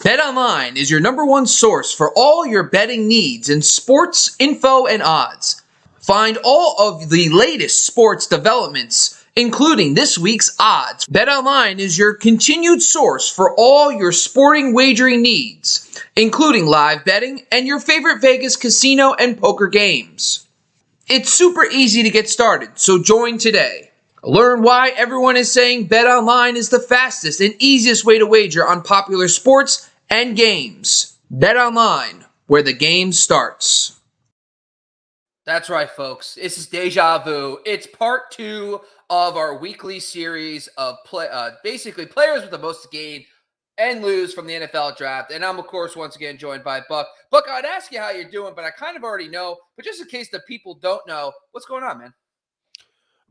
BetOnline is your number one source for all your betting needs in sports info and odds. Find all of the latest sports developments, including this week's odds. BetOnline is your continued source for all your sporting wagering needs, including live betting and your favorite Vegas casino and poker games. It's super easy to get started, so join today. Learn why everyone is saying BetOnline is the fastest and easiest way to wager on popular sports and games. BetOnline, where the game starts. That's right, folks. This is Deja Vu. It's part 2 of our weekly series of basically players with the most to gain and lose from the NFL draft. And I'm, of course, once again joined by Buck. Buck, I'd ask you how you're doing, but I kind of already know. But just in case the people don't know, what's going on, man?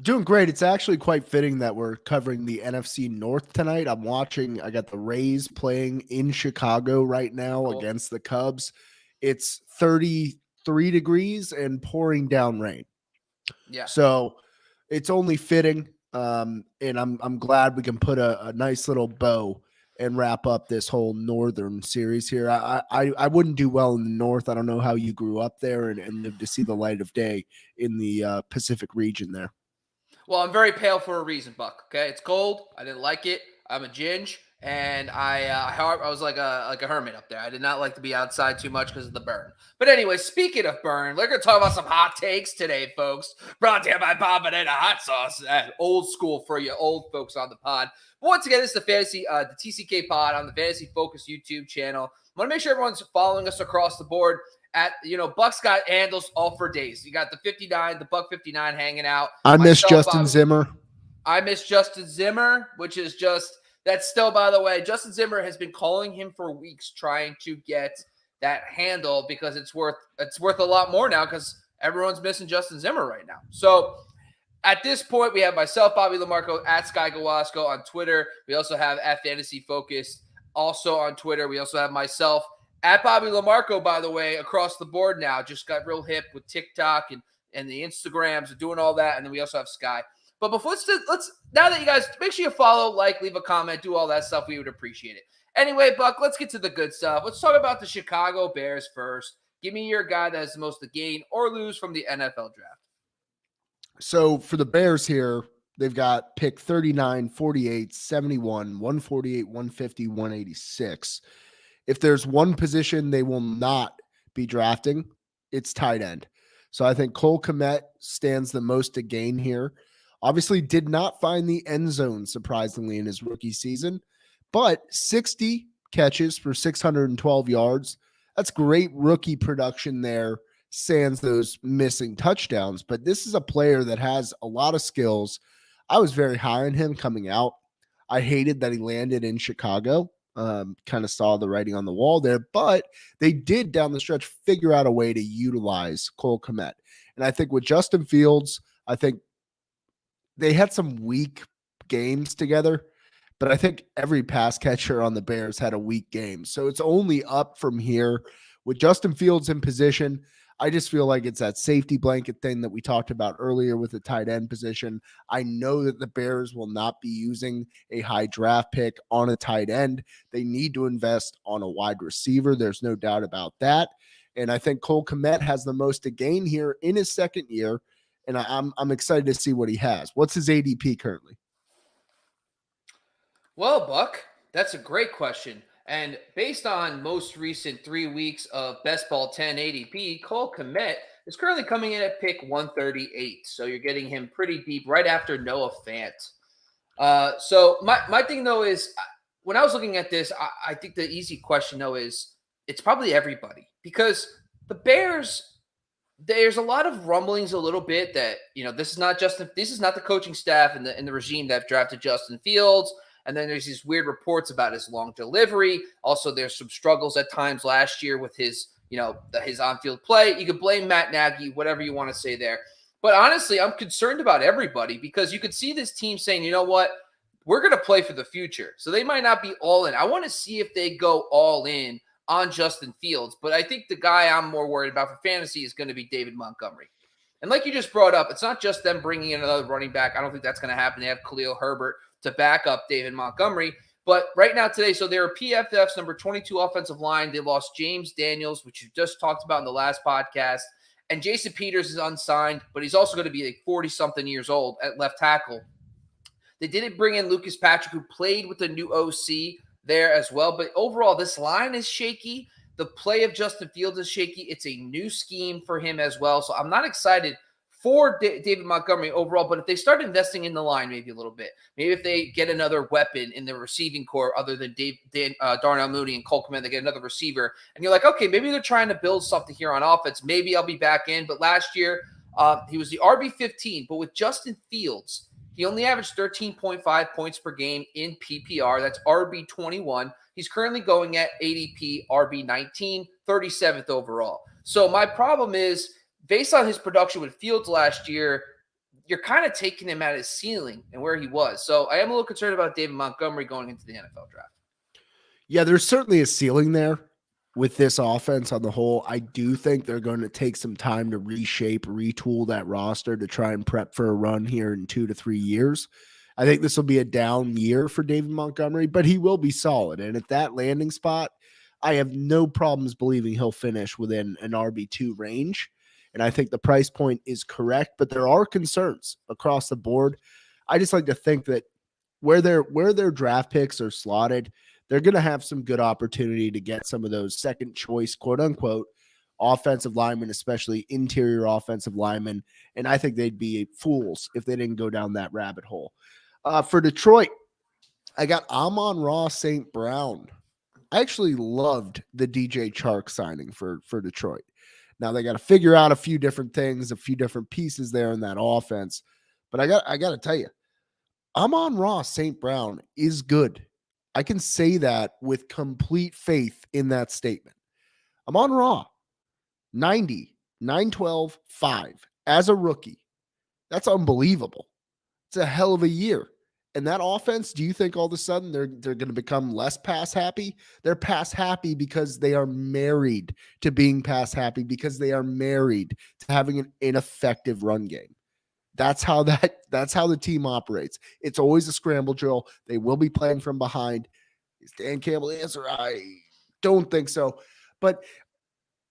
Doing great. It's actually quite fitting that we're covering the NFC North tonight. I got the Rays playing in Chicago right now against the Cubs. It's 33 degrees and pouring down rain. Yeah. So it's only fitting. And I'm glad we can put a nice little bow and wrap up this whole Northern series here. I wouldn't do well in the North. I don't know how you grew up there and lived to see the light of day in the Pacific region there. Well, I'm very pale for a reason, Buck. Okay, it's cold. I didn't like it. I'm a ginge, and I was like a hermit up there. I did not like to be outside too much because of the burn. But anyway, speaking of burn, we're gonna talk about some hot takes today, folks. Brought to you by Papa Dana Hot Sauce. Old school for you old folks on the pod. But once again, this is the TCK pod on the Fantasy Focus YouTube channel. I want to make sure everyone's following us across the board. Buck's got handles all for days. You got the 59, the Buck 59 hanging out. I miss Justin Zimmer. I miss Justin Zimmer, which is that's still, by the way, Justin Zimmer has been calling him for weeks trying to get that handle because it's worth a lot more now because everyone's missing Justin Zimmer right now. So at this point, we have myself, Bobby Lamarco, at Sky Gawasco on Twitter. We also have at Fantasy Focus also on Twitter. We also have myself at Bobby Lamarco, by the way, across the board now. Just got real hip with TikTok and the Instagrams and doing all that. And then we also have Sky. But before let's now that you guys make sure you follow, like, leave a comment, do all that stuff, we would appreciate it. Anyway, Buck, let's get to the good stuff. Let's talk about the Chicago Bears first. Give me your guy that has the most to gain or lose from the NFL draft. So for the Bears here, they've got pick 39, 48, 71, 148, 150, 186. If there's one position they will not be drafting, it's tight end. So I think Cole Kmet stands the most to gain here. Obviously did not find the end zone, surprisingly, in his rookie season, but 60 catches for 612 yards. That's great rookie production there, sans those missing touchdowns. But this is a player that has a lot of skills. I was very high on him coming out. I hated that he landed in Chicago. Kind of saw the writing on the wall there, but they did down the stretch figure out a way to utilize Cole Kmet. And I think with Justin Fields, I think they had some weak games together, but I think every pass catcher on the Bears had a weak game. So it's only up from here with Justin Fields in position. I just feel like it's that safety blanket thing that we talked about earlier with the tight end position. I know that the Bears will not be using a high draft pick on a tight end. They need to invest on a wide receiver. There's no doubt about that. And I think Cole Kmet has the most to gain here in his second year. And I'm excited to see what he has. What's his ADP currently? Well, Buck, that's a great question. And based on most recent 3 weeks of Bestball10 ADP, Cole Kmet is currently coming in at pick 138. So you're getting him pretty deep right after Noah Fant. So my thing, though, is when I was looking at this, I think the easy question, though, is it's probably everybody. Because the Bears, there's a lot of rumblings a little bit that, this is not the coaching staff and the regime that have drafted Justin Fields. And then there's these weird reports about his long delivery. Also, there's some struggles at times last year with his on-field play. You could blame Matt Nagy, whatever you want to say there. But honestly, I'm concerned about everybody because you could see this team saying, you know what, we're going to play for the future. So they might not be all in. I want to see if they go all in on Justin Fields. But I think the guy I'm more worried about for fantasy is going to be David Montgomery. And like you just brought up, it's not just them bringing in another running back. I don't think that's going to happen. They have Khalil Herbert to back up David Montgomery. But right now today, so they're PFF's number 22 offensive line. They lost James Daniels, which you just talked about in the last podcast. And Jason Peters is unsigned, but he's also going to be like 40-something years old at left tackle. They didn't bring in Lucas Patrick, who played with the new OC there as well. But overall, this line is shaky. The play of Justin Fields is shaky. It's a new scheme for him as well. So I'm not excited for David Montgomery overall, but if they start investing in the line maybe a little bit, maybe if they get another weapon in the receiving core other than Darnell Mooney and Cole Kmet, they get another receiver, and you're like, okay, maybe they're trying to build something here on offense. Maybe I'll be back in. But last year, he was the RB15, but with Justin Fields, he only averaged 13.5 points per game in PPR. That's RB21. He's currently going at ADP RB19, 37th overall. So my problem is, based on his production with Fields last year, you're kind of taking him at his ceiling and where he was. So I am a little concerned about David Montgomery going into the NFL draft. Yeah, there's certainly a ceiling there with this offense on the whole. I do think they're going to take some time to reshape, retool that roster to try and prep for a run here in 2 to 3 years. I think this will be a down year for David Montgomery, but he will be solid. And at that landing spot, I have no problems believing he'll finish within an RB2 range. And I think the price point is correct, but there are concerns across the board. I just like to think that where their draft picks are slotted, they're going to have some good opportunity to get some of those second choice, quote unquote, offensive linemen, especially interior offensive linemen. And I think they'd be fools if they didn't go down that rabbit hole. For Detroit, I got Amon-Ra St. Brown. I actually loved the DJ Chark signing for Detroit. Now they got to figure out a few different things, a few different pieces there in that offense. But I got to tell you, Amon-Ra St. Brown is good. I can say that with complete faith in that statement. Amon-Ra, 90, 912, 5 as a rookie. That's unbelievable. It's a hell of a year. And that offense, do you think all of a sudden they're going to become less pass happy? They're pass happy because they are married to being pass happy, because they are married to having an ineffective run game. That's how the team operates. It's always a scramble drill. They will be playing from behind. Is Dan Campbell the answer? I don't think so. But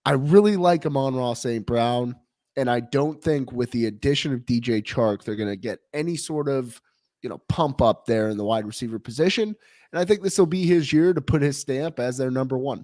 I really like Amon-Ra St. Brown, and I don't think with the addition of DJ Chark, they're going to get any sort of pump up there in the wide receiver position. And I think this will be his year to put his stamp as their number one.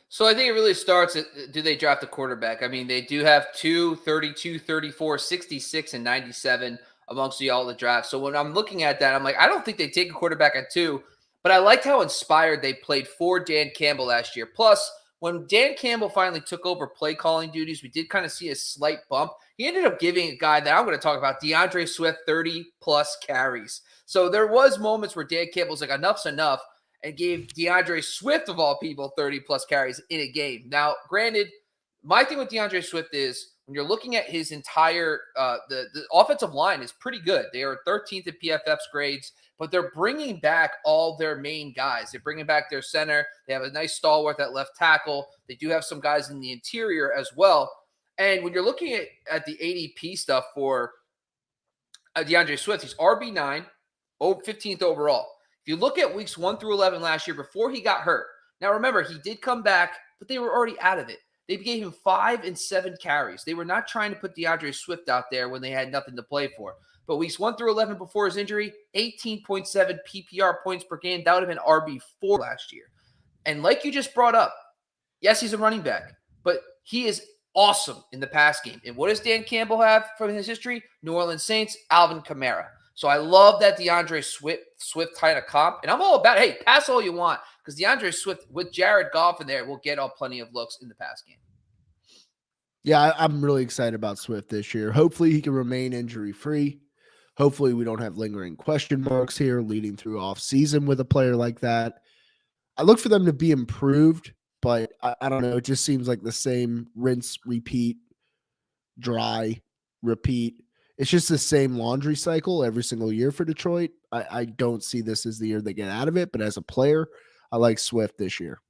So I think it really starts at, do they draft a quarterback? I mean, they do have 2, 32, 34, 66, and 97 amongst all the drafts. So when I'm looking at that, I'm like, I don't think they take a quarterback at 2, but I liked how inspired they played for Dan Campbell last year. Plus, when Dan Campbell finally took over play calling duties, we did kind of see a slight bump. He ended up giving a guy that I'm going to talk about, Deandre Swift, 30-plus carries. So there was moments where Dan Campbell's like, enough's enough, and gave Deandre Swift, of all people, 30-plus carries in a game. Now, granted, my thing with Deandre Swift is when you're looking at his entire the offensive line is pretty good. They are 13th at PFF's grades, but they're bringing back all their main guys. They're bringing back their center. They have a nice stalwart at left tackle. They do have some guys in the interior as well. And when you're looking at the ADP stuff for Deandre Swift, he's RB9, 15th overall. If you look at weeks 1 through 11 last year before he got hurt, now remember, he did come back, but they were already out of it. They gave him 5 and 7 carries. They were not trying to put Deandre Swift out there when they had nothing to play for. But weeks 1 through 11 before his injury, 18.7 PPR points per game. That would have been RB4 last year. And like you just brought up, yes, he's a running back, but he is awesome in the pass game. And what does Dan Campbell have from his history? New Orleans Saints, Alvin Kamara. So I love that Deandre Swift kind of comp. And I'm all about, hey, pass all you want, because Deandre Swift with Jared Goff in there will get all plenty of looks in the pass game. Yeah, I'm really excited about Swift this year. Hopefully he can remain injury-free. Hopefully we don't have lingering question marks here leading through off-season with a player like that. I look for them to be improved, but I don't know. It just seems like the same rinse, repeat, dry, repeat. It's just the same laundry cycle every single year for Detroit. I don't see this as the year they get out of it, but as a player, I like Swift this year.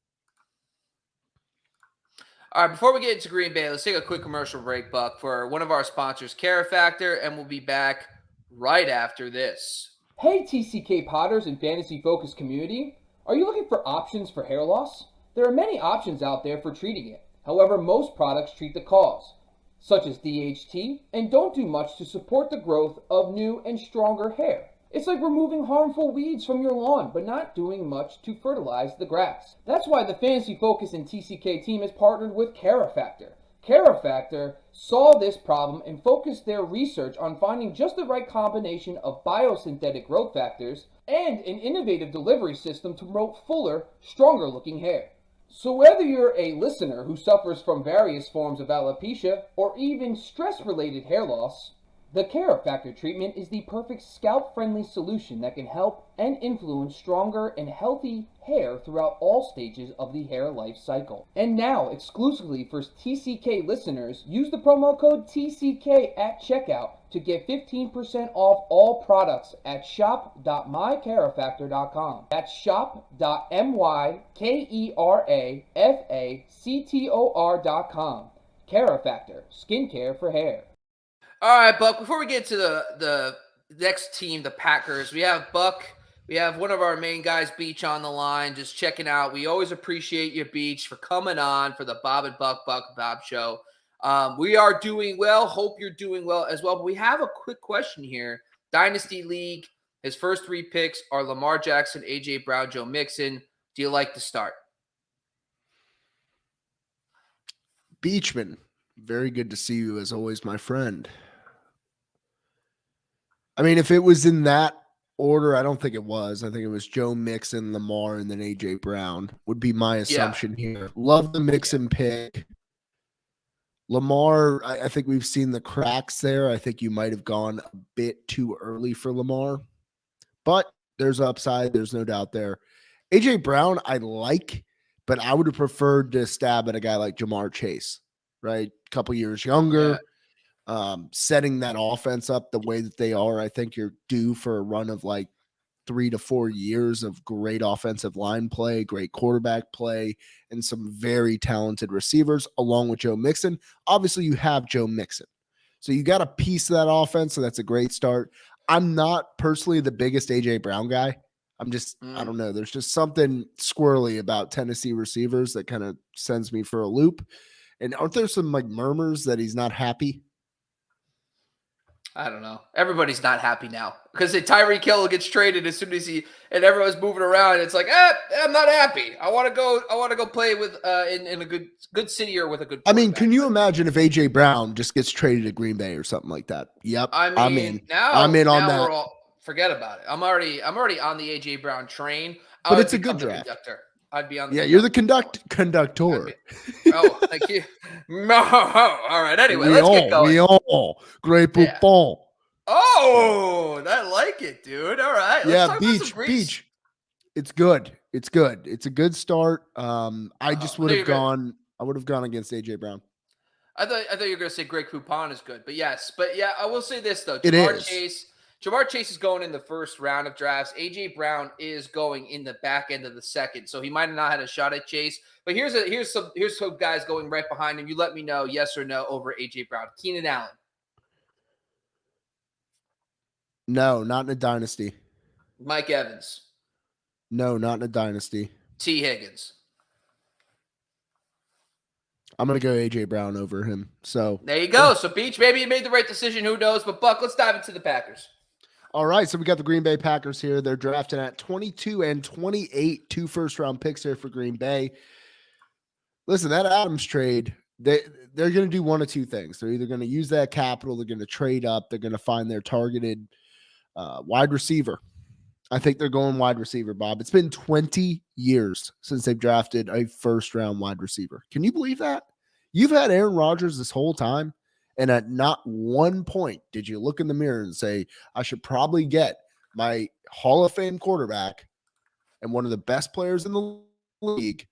All right, before we get into Green Bay, let's take a quick commercial break, Buck, for one of our sponsors, Care Factor, and we'll be back right after this. Hey TCK Potters and Fantasy Focus community, are you looking for options for hair loss? There are many options out there for treating it. However, most products treat the cause, such as DHT, and don't do much to support the growth of new and stronger hair. It's like removing harmful weeds from your lawn, but not doing much to fertilize the grass. That's why the Fantasy Focus and TCK team has partnered with CaraFactor. CaraFactor saw this problem and focused their research on finding just the right combination of biosynthetic growth factors and an innovative delivery system to promote fuller, stronger looking hair. So whether you're a listener who suffers from various forms of alopecia or even stress-related hair loss, the CaraFactor treatment is the perfect scalp-friendly solution that can help and influence stronger and healthy hair throughout all stages of the hair life cycle. And now, exclusively for TCK listeners, use the promo code TCK at checkout to get 15% off all products at shop.mycarafactor.com. That's shop.mycarafactor.com. CaraFactor, skincare for hair. All right, Buck, before we get to the next team, the Packers, we have Buck. We have one of our main guys, Beach, on the line, just checking out. We always appreciate you, Beach, for coming on for the Bob and Buck show. We are doing well. Hope you're doing well as well. But we have a quick question here. Dynasty League, his first 3 picks are Lamar Jackson, A.J. Brown, Joe Mixon. Do you like to start? Beachman, very good to see you as always, my friend. I mean, if it was in that order, I don't think it was. I think it was Joe Mixon, Lamar, and then A.J. Brown would be my assumption here. Love the Mixon pick. Lamar, I think we've seen the cracks there. I think you might have gone a bit too early for Lamar. But there's upside. There's no doubt there. A.J. Brown, I like, but I would have preferred to stab at a guy like Jamar Chase, right? A couple years younger. Setting that offense up the way that they are, I think you're due for a run of like 3 to 4 years of great offensive line play, great quarterback play, and some very talented receivers along with Joe Mixon. Obviously, you have Joe Mixon. So you got a piece of that offense, so that's a great start. I'm not personally the biggest A.J. Brown guy. I'm just, I don't know. There's just something squirrely about Tennessee receivers that kind of sends me for a loop. And aren't there some like murmurs that he's not happy? I don't know. Everybody's not happy now because Tyreek Hill gets traded as soon as and everyone's moving around. It's like, I'm not happy. I want to go play with in a good city or with a good. I mean, can you imagine if A.J. Brown just gets traded to Green Bay or something like that? Yep. I'm in on that. Forget about it. I'm already on the A.J. Brown train. But it's a good draft. Conductor. I'd be on. You're the conductor. Thank you. All right. Anyway, let's get going. Great football. Oh, I like it, dude. All right. Let's Beach. It's good. It's good. It's a good start. I just would have gone. I would have gone against A.J. Brown. I thought you were going to say Greg Poupon is good, but yes. But yeah, I will say this though. Jamar Chase is going in the first round of drafts. A.J. Brown is going in the back end of the second, so he might have not had a shot at Chase. But here's some guys going right behind him. You let me know yes or no over A.J. Brown. Keenan Allen. No, not in a dynasty. Mike Evans. No, not in a dynasty. T. Higgins. I'm going to go A.J. Brown over him. So there you go. So Beach, maybe you made the right decision. Who knows? But Buck, let's dive into the Packers. All right, so we got the Green Bay Packers here. They're drafting at 22 and 28, 2 first-round picks here for Green Bay. Listen, that Adams trade, they're going to do one of two things. They're either going to use that capital, they're going to trade up, they're going to find their targeted wide receiver. I think they're going wide receiver, Bob. It's been 20 years since they've drafted a first-round wide receiver. Can you believe that? You've had Aaron Rodgers this whole time. And at not one point did you look in the mirror and say, I should probably get my Hall of Fame quarterback and one of the best players in the league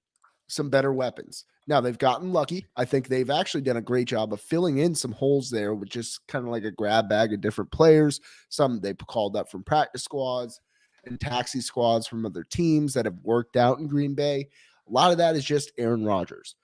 some better weapons. Now, they've gotten lucky. I think they've actually done a great job of filling in some holes there with just kind of like a grab bag of different players. Some they've called up from practice squads and taxi squads from other teams that have worked out in Green Bay. A lot of that is just Aaron Rodgers.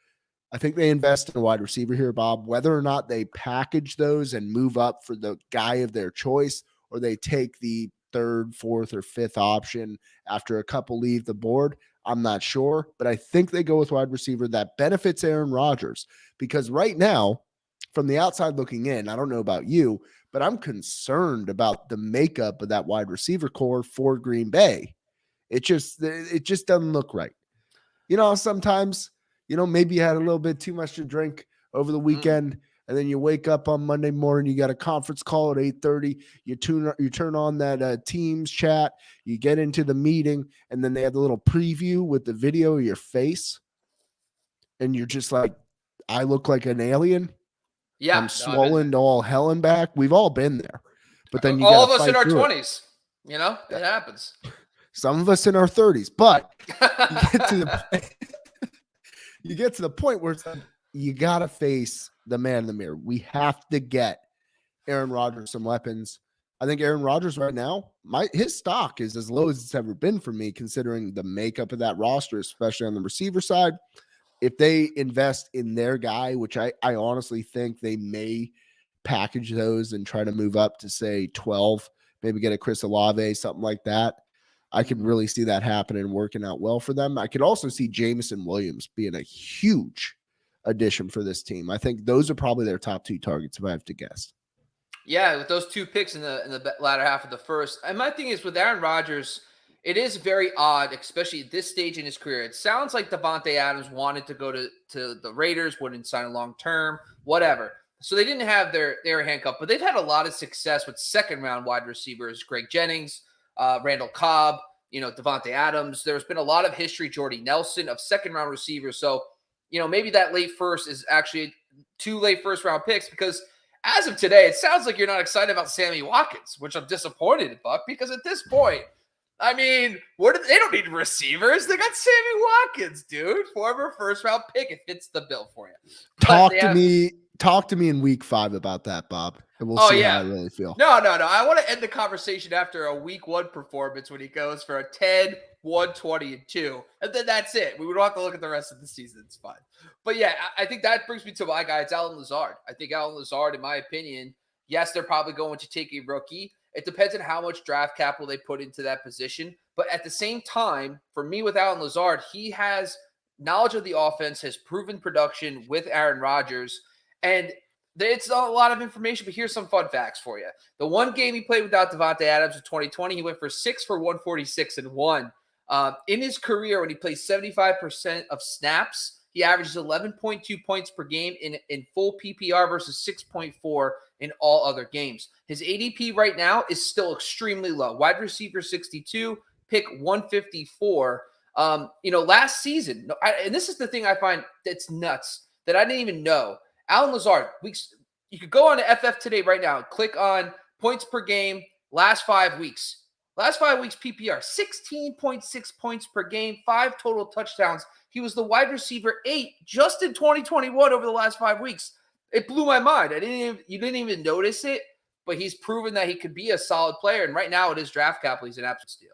I think they invest in a wide receiver here, Bob. Whether or not they package those and move up for the guy of their choice, or they take the third, fourth, or fifth option after a couple leave the board. I'm not sure, but I think they go with wide receiver. That benefits Aaron Rodgers because right now, from the outside looking in, I don't know about you, but I'm concerned about the makeup of that wide receiver core for Green Bay. It just doesn't look right. Sometimes, maybe you had a little bit too much to drink over the weekend, and then you wake up on Monday morning, you got a conference call at 8:30, you turn on that Teams chat, you get into the meeting, and then they have the little preview with the video of your face, and you're just like, I look like an alien. Yeah, I'm swollen to all hell and back. We've all been there. But then you all of us in our 20s, it happens. Some of us in our 30s, but you get to the point where it's like, you got to face the man in the mirror. We have to get Aaron Rodgers some weapons. I think Aaron Rodgers right now, his stock is as low as it's ever been for me, considering the makeup of that roster, especially on the receiver side. If they invest in their guy, which I honestly think they may package those and try to move up to, say, 12, maybe get a Chris Olave, something like that. I could really see that happening and working out well for them. I could also see Jameson Williams being a huge addition for this team. I think those are probably their top two targets, if I have to guess. Yeah, with those two picks in the latter half of the first. And my thing is with Aaron Rodgers, it is very odd, especially at this stage in his career. It sounds like Devonte Adams wanted to go to the Raiders, wouldn't sign long term, whatever. So they didn't have their handcuff, but they've had a lot of success with second-round wide receivers, Greg Jennings, Randall Cobb, Devonte Adams. There's been a lot of history, Jordy Nelson, of second-round receivers. So, maybe that late first is actually 2 late first-round picks because as of today, it sounds like you're not excited about Sammy Watkins, which I'm disappointed in, Buck, because at this point, I mean, they don't need receivers. They got Sammy Watkins, dude. Former first-round pick. It fits the bill for you. Talk to me in week 5 about that, Bob, and we'll see how I really feel. No. I want to end the conversation after a week 1 performance when he goes for a 10, 120, and 2. And then that's it. We don't have to look at the rest of the season. It's fine. But yeah, I think that brings me to my guy. It's Allen Lazard. I think Allen Lazard, in my opinion, yes, they're probably going to take a rookie. It depends on how much draft capital they put into that position. But at the same time, for me with Allen Lazard, he has knowledge of the offense, has proven production with Aaron Rodgers. And it's not a lot of information, but here's some fun facts for you. The one game he played without Devonte Adams in 2020, he went for 6 for 146 and 1. In his career, when he plays 75% of snaps, he averages 11.2 points per game in full PPR versus 6.4 in all other games. His ADP right now is still extremely low. Wide receiver 62, pick 154. Last season, and this is the thing I find that's nuts that I didn't even know. Allen Lazard, you could go on to FF Today right now and click on points per game last 5 weeks. Last 5 weeks PPR, 16.6 points per game, 5 total touchdowns. He was the wide receiver 8 just in 2021 over the last 5 weeks. It blew my mind. You didn't even notice it, but he's proven that he could be a solid player. And right now at his draft capital, he's an absolute steal.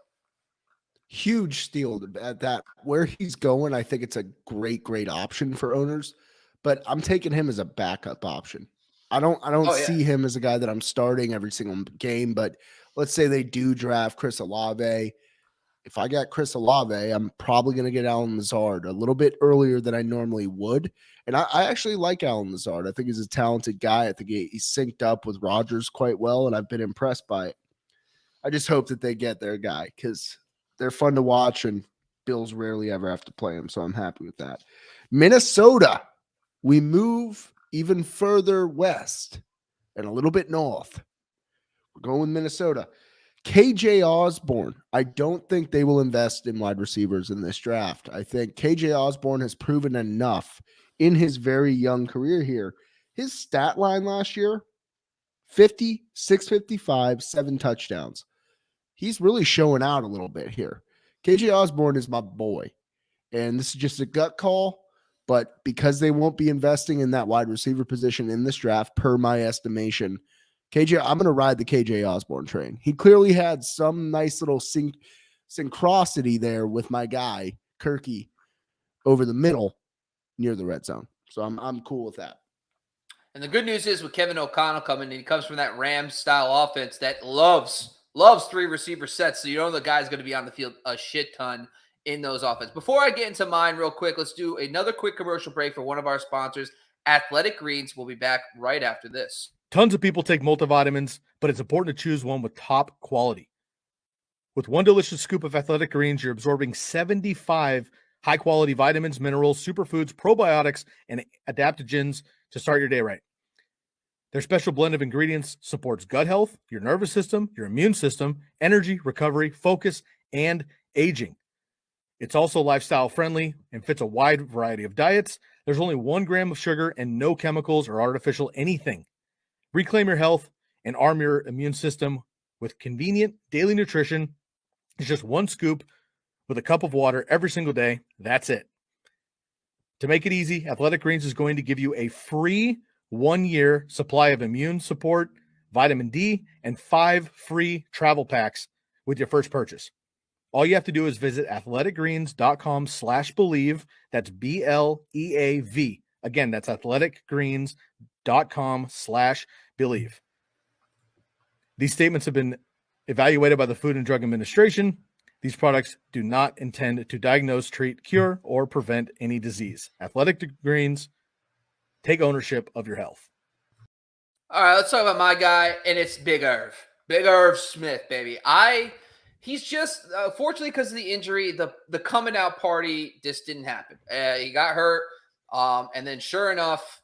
Huge steal at that. Where he's going, I think it's a great option for owners. But I'm taking him as a backup option. I don't see him as a guy that I'm starting every single game. But let's say they do draft Chris Olave. If I got Chris Olave, I'm probably going to get Allen Lazard a little bit earlier than I normally would. And I actually like Allen Lazard. I think he's a talented guy. I think he's synced up with Rodgers quite well, and I've been impressed by it. I just hope that they get their guy because they're fun to watch, and Bills rarely ever have to play them, so I'm happy with that. Minnesota. We move even further west and a little bit north. We're going with Minnesota. KJ Osborne. I don't think they will invest in wide receivers in this draft. I think KJ Osborne has proven enough in his very young career here. His stat line last year, 50, 655, 7 touchdowns. He's really showing out a little bit here. KJ Osborne is my boy. And this is just a gut call. But because they won't be investing in that wide receiver position in this draft, per my estimation, I'm going to ride the KJ Osborne train. He clearly had some nice little synchronicity there with my guy, Kirky, over the middle near the red zone. So I'm cool with that. And the good news is with Kevin O'Connell coming in, he comes from that Rams-style offense that loves loves 3 receiver sets, so you know the guy's going to be on the field a shit ton in those offenses. Before I get into mine real quick, let's do another quick commercial break for one of our sponsors, Athletic Greens. We'll be back right after this. Tons of people take multivitamins, but it's important to choose one with top quality. With one delicious scoop of Athletic Greens, you're absorbing 75 high-quality vitamins, minerals, superfoods, probiotics, and adaptogens to start your day right. Their special blend of ingredients supports gut health, your nervous system, your immune system, energy, recovery, focus, and aging. It's also lifestyle friendly and fits a wide variety of diets. There's only 1 gram of sugar and no chemicals or artificial anything. Reclaim your health and arm your immune system with convenient daily nutrition. It's just 1 scoop with a cup of water every single day. That's it. To make it easy, Athletic Greens is going to give you a free 1-year supply of immune support, vitamin D, and 5 free travel packs with your first purchase. All you have to do is visit athleticgreens.com/believe. That's BLEAV. Again, that's athleticgreens.com/believe. These statements have been evaluated by the Food and Drug Administration. These products do not intend to diagnose, treat, cure, or prevent any disease. Athletic Greens, take ownership of your health. All right, let's talk about my guy, and it's Big Irv. Big Irv Smith, baby. He's just, fortunately, because of the injury, the coming out party just didn't happen. He got hurt, and then sure enough,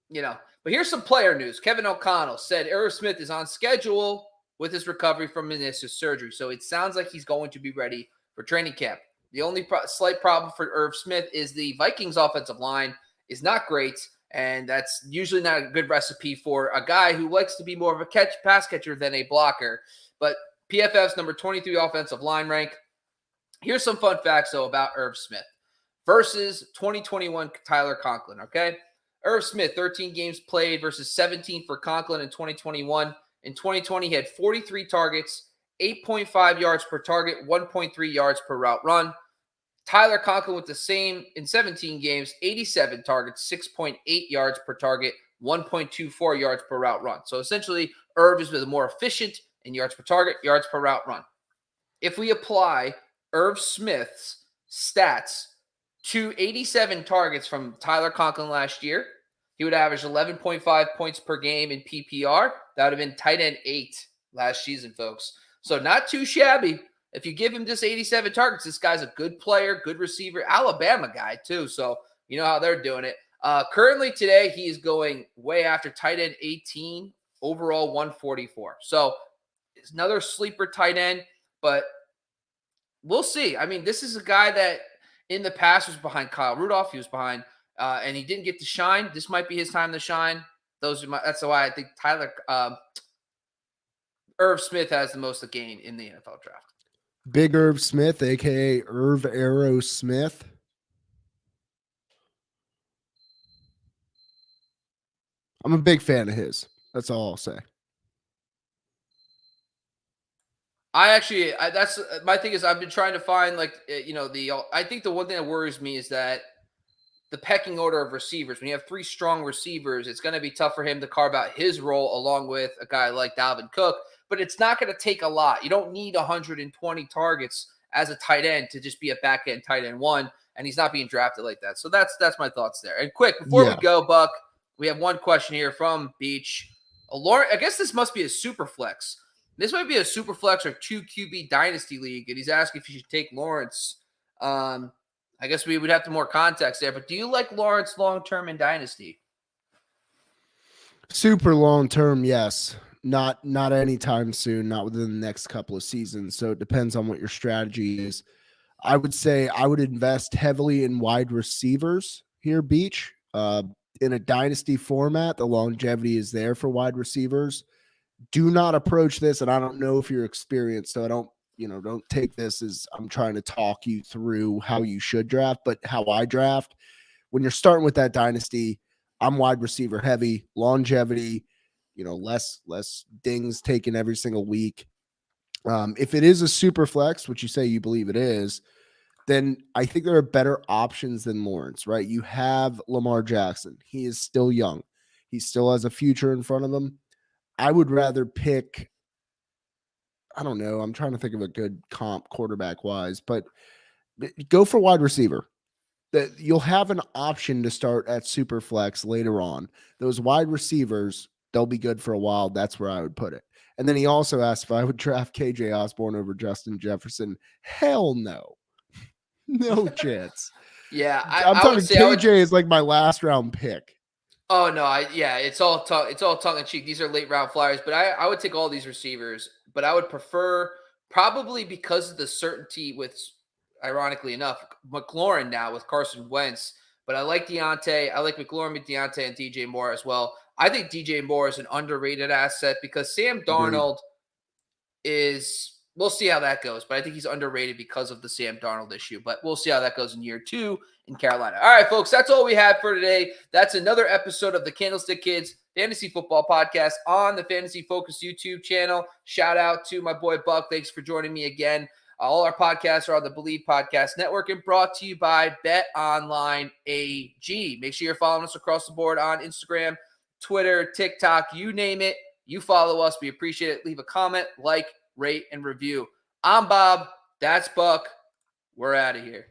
but here's some player news. Kevin O'Connell said Irv Smith is on schedule with his recovery from meniscus surgery, so it sounds like he's going to be ready for training camp. The only slight problem for Irv Smith is the Vikings offensive line is not great, and that's usually not a good recipe for a guy who likes to be more of a pass catcher than a blocker. But PFF's number 23 offensive line rank. Here's some fun facts, though, about Irv Smith versus 2021 Tyler Conklin, okay? Irv Smith, 13 games played versus 17 for Conklin in 2021. In 2020, he had 43 targets, 8.5 yards per target, 1.3 yards per route run. Tyler Conklin with the same in 17 games, 87 targets, 6.8 yards per target, 1.24 yards per route run. So essentially, Irv is more efficient in yards per target, yards per route run. If we apply Irv Smith's stats to 87 targets from Tyler Conklin last year, he would average 11.5 points per game in PPR. That would have been tight end 8 last season, folks. So not too shabby. If you give him just 87 targets, this guy's a good player, good receiver, Alabama guy too. So you know how they're doing it. Currently today, he is going way after tight end 18, overall 144. So it's another sleeper tight end, but we'll see. I mean, this is a guy that in the past was behind Kyle Rudolph. He was behind, and he didn't get to shine. This might be his time to shine. That's why I think Irv Smith has the most to gain in the NFL draft. Big Irv Smith, a.k.a. Irv Arrow Smith. I'm a big fan of his. That's all I'll say. That's my thing is I've been trying to find I think the one thing that worries me is that the pecking order of receivers. When you have 3 strong receivers, it's going to be tough for him to carve out his role along with a guy like Dalvin Cook, but it's not going to take a lot. You don't need 120 targets as a tight end to just be a back end tight end 1, and he's not being drafted like that. So that's my thoughts there. And quick, before we go, Buck, we have one question here from Beach. I guess this must be a super flex. This might be a super flex or 2 QB dynasty league, and he's asking if you should take Lawrence. I guess we would have to more context there, but do you like Lawrence long-term in dynasty? Super long-term, yes. Not anytime soon, not within the next couple of seasons. So it depends on what your strategy is. I would say I would invest heavily in wide receivers here, Beach. In a dynasty format, the longevity is there for wide receivers. Do not approach this, and I don't know if you're experienced, so don't take this as I'm trying to talk you through how you should draft, but how I draft. When you're starting with that dynasty, I'm wide receiver heavy, longevity, less dings taken every single week. If it is a super flex, which you say you believe it is, then I think there are better options than Lawrence, right? You have Lamar Jackson. He is still young. He still has a future in front of him. I would rather pick I don't know. I'm trying to think of a good comp quarterback wise, but go for wide receiver. That you'll have an option to start at super flex later on. Those wide receivers, they'll be good for a while. That's where I would put it. And then he also asked if I would draft KJ Osborne over Justin Jefferson. Hell no. No chance. Yeah, I'm I talking would say KJ is like my last round pick. Oh no, it's all tongue in cheek. These are late round flyers, but I would take all these receivers, but I would prefer, probably because of the certainty with, ironically enough, McLaurin now with Carson Wentz. But I like Deontay. I like McLaurin with Deontay and DJ Moore as well. I think DJ Moore is an underrated asset because Sam Darnold is, we'll see how that goes, but I think he's underrated because of the Sam Darnold issue. But we'll see how that goes in year 2 in Carolina. All right, folks, that's all we had for today. That's another episode of the Candlestick Kids Fantasy Football Podcast on the Fantasy Focus YouTube channel. Shout out to my boy Buck. Thanks for joining me again. All our podcasts are on the Believe Podcast Network and brought to you by BetOnline AG. Make sure you're following us across the board on Instagram, Twitter, TikTok, you name it. You follow us. We appreciate it. Leave a comment, like, rate, and review. I'm Bob. That's Buck. We're out of here.